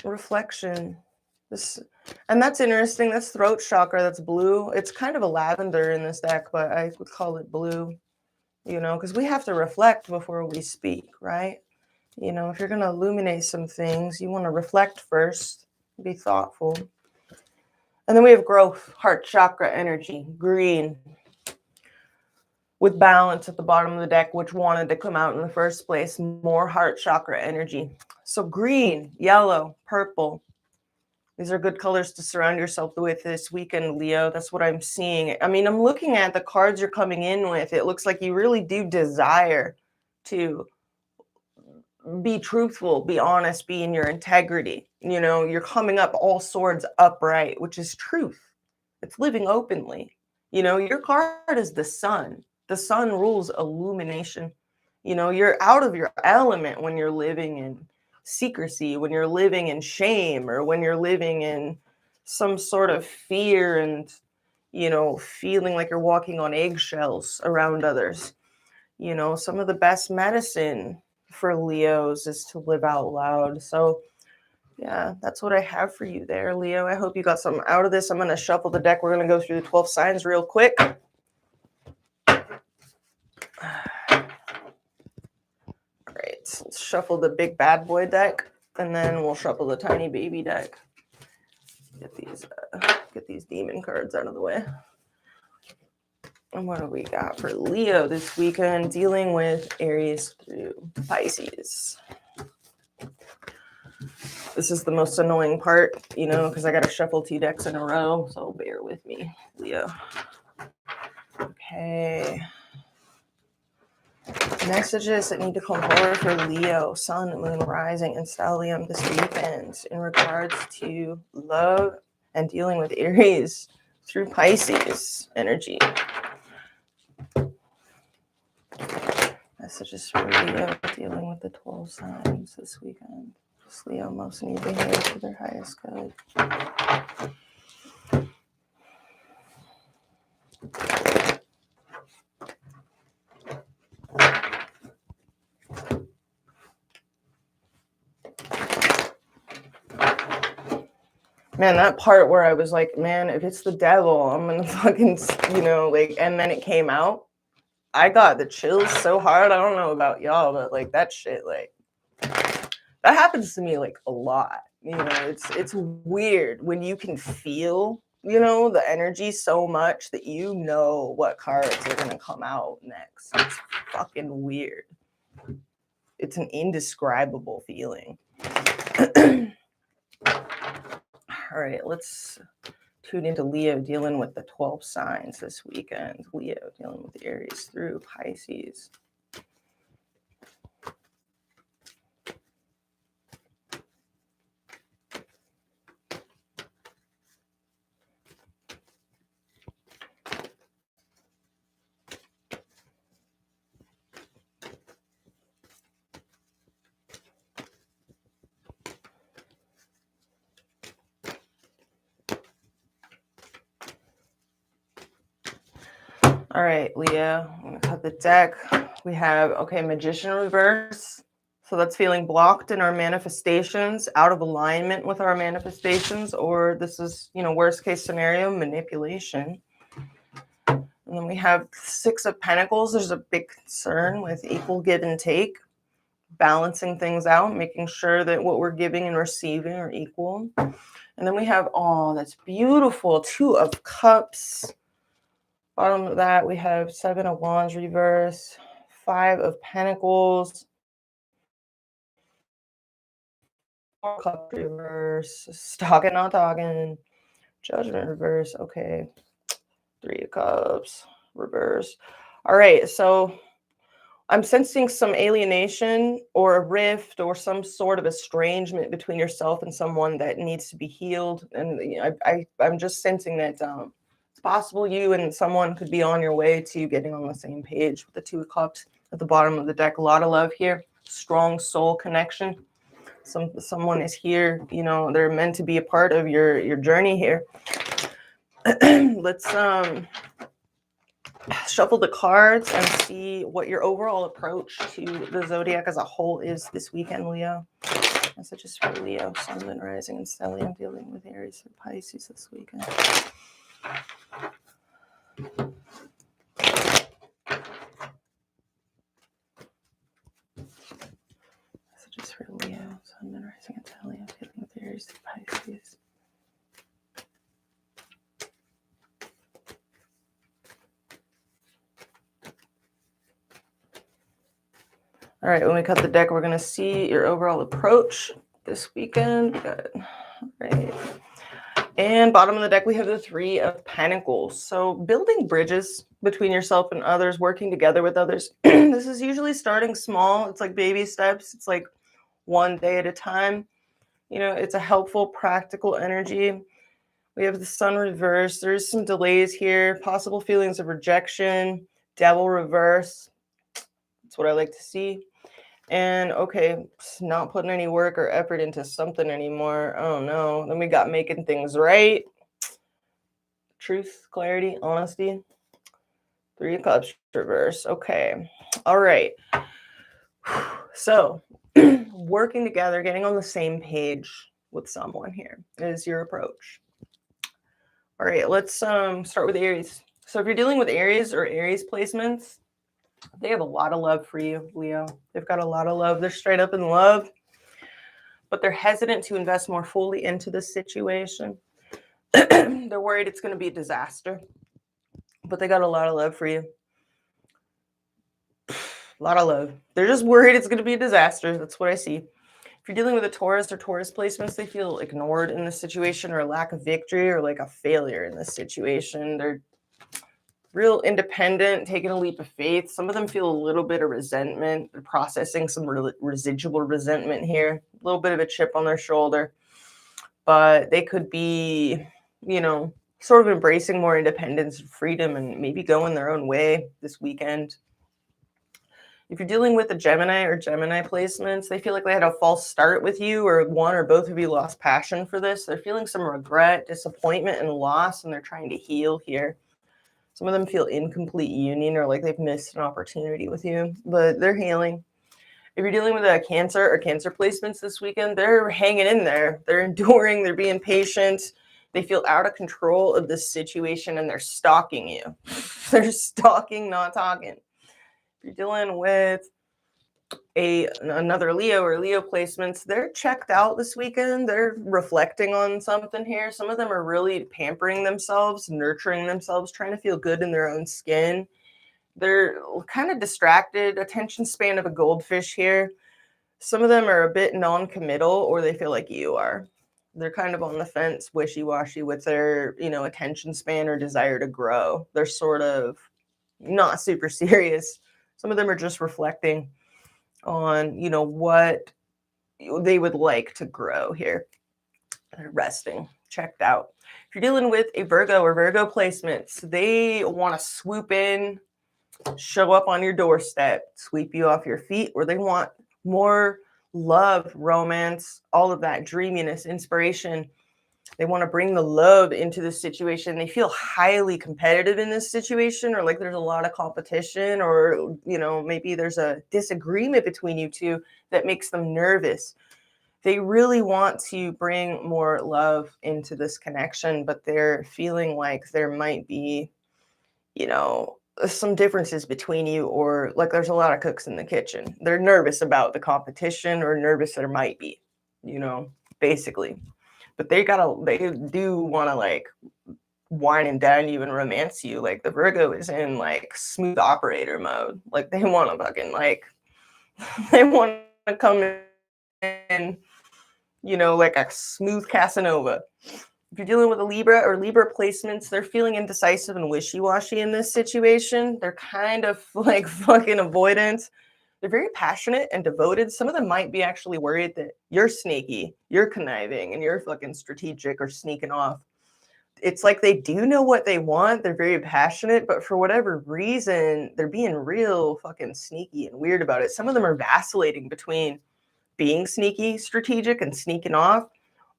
Reflection. And that's interesting. That's throat chakra. That's blue. It's kind of a lavender in this deck, but I would call it blue. you know, because we have to reflect before we speak, right? You know, if you're going to illuminate some things, you want to reflect first, be thoughtful. And then we have growth, heart chakra energy, green, with balance at the bottom of the deck, which wanted to come out in the first place, more heart chakra energy. So green, yellow, purple. These are good colors to surround yourself with this weekend, Leo. That's what I'm seeing. I mean, I'm looking at the cards you're coming in with. It looks like you really do desire to be truthful, be honest, be in your integrity. You know, you're coming up all swords upright, which is truth. It's living openly. You know, your card is the sun. The sun rules illumination. You know, you're out of your element when you're living in secrecy, when you're living in shame, or when you're living in some sort of fear and, you know, feeling like you're walking on eggshells around others. You know, some of the best medicine for Leos is to live out loud. So, yeah, that's what I have for you there, Leo. I hope you got something out of this. I'm going to shuffle the deck. We're going to go through the 12 signs real quick. All right, so let's shuffle the big bad boy deck, and then we'll shuffle the tiny baby deck. Get these demon cards out of the way. And what do we got for Leo this weekend? Dealing with Aries through Pisces. This is the most annoying part, you know, because I got to shuffle 2 decks in a row. So bear with me, Leo. Okay. Messages that need to come forward for Leo, Sun, Moon, Rising, and Stellium this weekend in regards to love and dealing with Aries through Pisces energy. Messages for Leo dealing with the 12 signs this weekend. Just Leo most need to hear for their highest good. Man, that part where I was like, man, if it's the devil, I'm gonna fucking, you know, like, and then it came out. I got the chills so hard. I don't know about y'all, but like that shit, like, that happens to me like a lot. You know, it's weird when you can feel, you know, the energy so much that you know what cards are gonna come out next. It's fucking weird. It's an indescribable feeling. All right, let's tune into Leo dealing with the 12 signs this weekend. Leo dealing with Aries through Pisces. All right, Leo, I'm going to cut the deck. We have, okay, Magician Reverse. So that's feeling blocked in our manifestations, out of alignment with our manifestations, or this is, you know, worst case scenario, manipulation. And then we have 6 of Pentacles. There's a big concern with equal give and take, balancing things out, making sure that what we're giving and receiving are equal. And then we have, oh, that's beautiful, 2 of Cups. Bottom of that, we have 7 of Wands reverse, 5 of Pentacles, 4 of Cups reverse, stalking, not talking, Judgment reverse. Okay, 3 of Cups reverse. All right, so I'm sensing some alienation or a rift or some sort of estrangement between yourself and someone that needs to be healed. And you know, I'm just sensing that it's possible you and someone could be on your way to getting on the same page with the 2 of Cups at the bottom of the deck. A lot of love here, strong soul connection. Someone is here, you know, they're meant to be a part of your journey here. Let's shuffle the cards and see what your overall approach to the zodiac as a whole is this weekend, Leo. Messages for Leo, Sun, Moon, Rising, and Stellium dealing with Aries and Pisces this weekend. All right, when we cut the deck, we're going to see your overall approach this weekend. Good. All right. And bottom of the deck, we have the Three of Pentacles. So building bridges between yourself and others, working together with others. This is usually starting small. It's like baby steps. It's like one day at a time. You know, it's a helpful, practical energy. We have the Sun reverse. There's some delays here, possible feelings of rejection, Devil reverse. That's what I like to see. And okay, not putting any work or effort into something anymore. Oh no. Then we got making things right. Truth, clarity, honesty. Three of Cups reverse. Okay. All right. So working together, getting on the same page with someone here is your approach. All right, let's start with Aries. So if you're dealing with Aries or Aries placements, they have a lot of love for you, Leo. They've got a lot of love. They're straight up in love, but they're hesitant to invest more fully into this situation. They're worried it's going to be a disaster, but they got a lot of love for you. A lot of love. They're just worried it's going to be a disaster. That's what I see. If you're dealing with a Taurus or Taurus placements, they feel ignored in this situation or a lack of victory or like a failure in this situation. They're real independent, taking a leap of faith. Some of them feel a little bit of resentment. They're processing some residual resentment here, a little bit of a chip on their shoulder. But they could be, you know, sort of embracing more independence and freedom and maybe going their own way this weekend. If you're dealing with a Gemini or Gemini placements, they feel like they had a false start with you, or one or both of you lost passion for this. They're feeling some regret, disappointment, and loss, and they're trying to heal here. Some of them feel incomplete union or like they've missed an opportunity with you, but they're healing. If you're dealing with a Cancer or Cancer placements this weekend, they're hanging in there. They're enduring. They're being patient. They feel out of control of this situation and they're stalking you. They're stalking, not talking. If you're dealing with another Leo or Leo placements, they're checked out this weekend. They're reflecting on something here. Some of them are really pampering themselves, nurturing themselves, trying to feel good in their own skin. They're kind of distracted, attention span of a goldfish here. Some of them are a bit non-committal, or they feel like you are. They're kind of on the fence, wishy-washy with their, you know, attention span or desire to grow. They're sort of not super serious. Some of them are just reflecting on, you know, what they would like to grow here. They're resting, checked out. If you're dealing with a Virgo or Virgo placements, they want to swoop in, show up on your doorstep, sweep you off your feet, or they want more love, romance, all of that dreaminess, inspiration. They want to bring the love into the situation. They feel highly competitive in this situation, or like there's a lot of competition, or, you know, maybe there's a disagreement between you two that makes them nervous. They really want to bring more love into this connection, but they're feeling like there might be, you know, some differences between you, or like there's a lot of cooks in the kitchen. They're nervous about the competition, or nervous there might be, you know, basically. But they do want to like wine and dine you and romance you. Like the Virgo is in like smooth operator mode. Like they want to fucking like, they want to come in, you know, like a smooth Casanova. If you're dealing with a Libra or Libra placements, they're feeling indecisive and wishy-washy in this situation. They're kind of like fucking avoidant. They're very passionate and devoted. Some of them might be actually worried that you're sneaky, you're conniving, and you're fucking strategic or sneaking off. It's like they do know what they want. They're very passionate, but for whatever reason, they're being real fucking sneaky and weird about it. Some of them are vacillating between being sneaky, strategic, and sneaking off,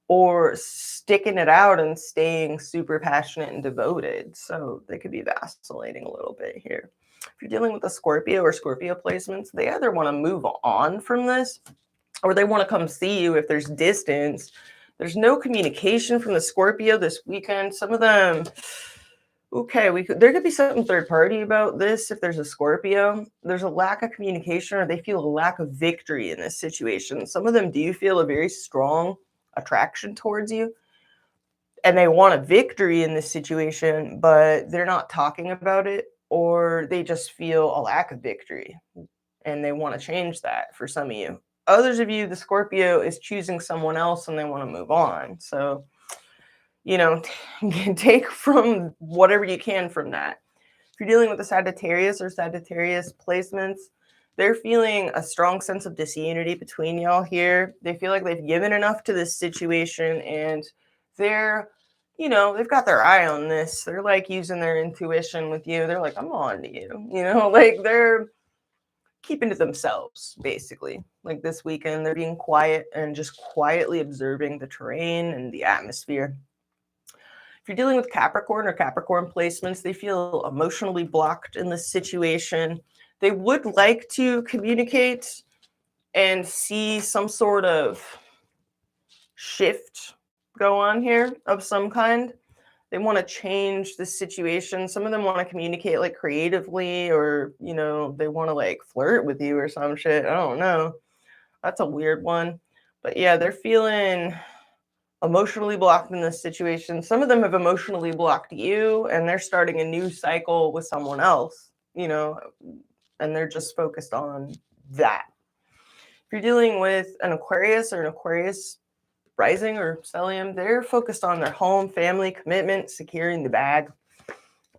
or sticking it out and staying super passionate and devoted. So they could be vacillating a little bit here. If you're dealing with a Scorpio or Scorpio placements, they either want to move on from this, or they want to come see you if there's distance. There's no communication from the Scorpio this weekend. Some of them, okay, there could be something third party about this. If there's a Scorpio, there's a lack of communication, or they feel a lack of victory in this situation. Some of them do feel a very strong attraction towards you, and they want a victory in this situation, but they're not talking about it, or they just feel a lack of victory. and they want to change that for some of you. Others of you, the Scorpio is choosing someone else and they want to move on. So, you know, take from whatever you can from that. If you're dealing with the Sagittarius or Sagittarius placements, they're feeling a strong sense of disunity between y'all here. They feel like they've given enough to this situation and they're, you know, they've got their eye on this. They're like using their intuition with you. They're like, I'm on to you, you know, like they're keeping to themselves, basically. Like this weekend, they're being quiet and just quietly observing the terrain and the atmosphere. If you're dealing with Capricorn or Capricorn placements, they feel emotionally blocked in this situation. They would like to communicate and see some sort of shift go on here of some kind. They want to change the situation. Some of them want to communicate like creatively, or, you know, they want to like flirt with you or some shit. I don't know. That's a weird one. But yeah, they're feeling emotionally blocked in this situation. Some of them have emotionally blocked you and they're starting a new cycle with someone else, you know, and they're just focused on that. If you're dealing with an Aquarius or an Aquarius rising or stellium, they're focused on their home, family, commitment, securing the bag.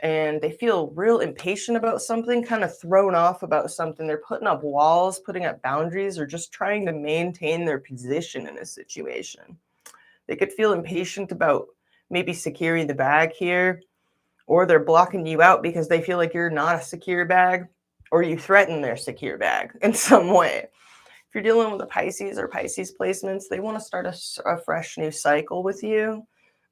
And they feel real impatient about something, kind of thrown off about something. They're putting up walls, putting up boundaries, or just trying to maintain their position in a situation. They could feel impatient about maybe securing the bag here, or they're blocking you out because they feel like you're not a secure bag, or you threaten their secure bag in some way. If you're dealing with a Pisces or Pisces placements, they want to start a fresh new cycle with you,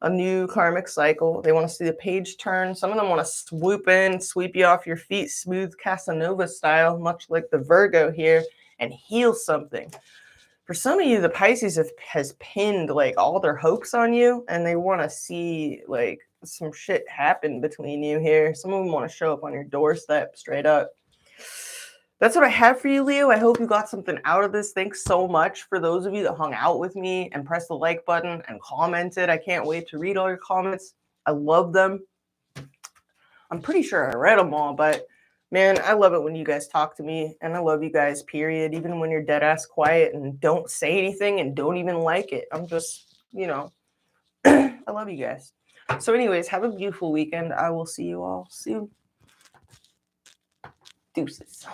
a new karmic cycle. They want to see the page turn. Some of them want to swoop in, sweep you off your feet, smooth Casanova style, much like the Virgo here, and heal something. For some of you, the Pisces has pinned like all their hopes on you, and they want to see like some shit happen between you here. Some of them want to show up on your doorstep straight up. That's what I have for you, Leo. I hope you got something out of this. Thanks so much for those of you that hung out with me and pressed the like button and commented. I can't wait to read all your comments. I love them. I'm pretty sure I read them all, but man, I love it when you guys talk to me, and I love you guys, period. Even when you're dead ass quiet and don't say anything and don't even like it. I'm just, you know, I love you guys. So anyways, have a beautiful weekend. I will see you all soon. Deuces.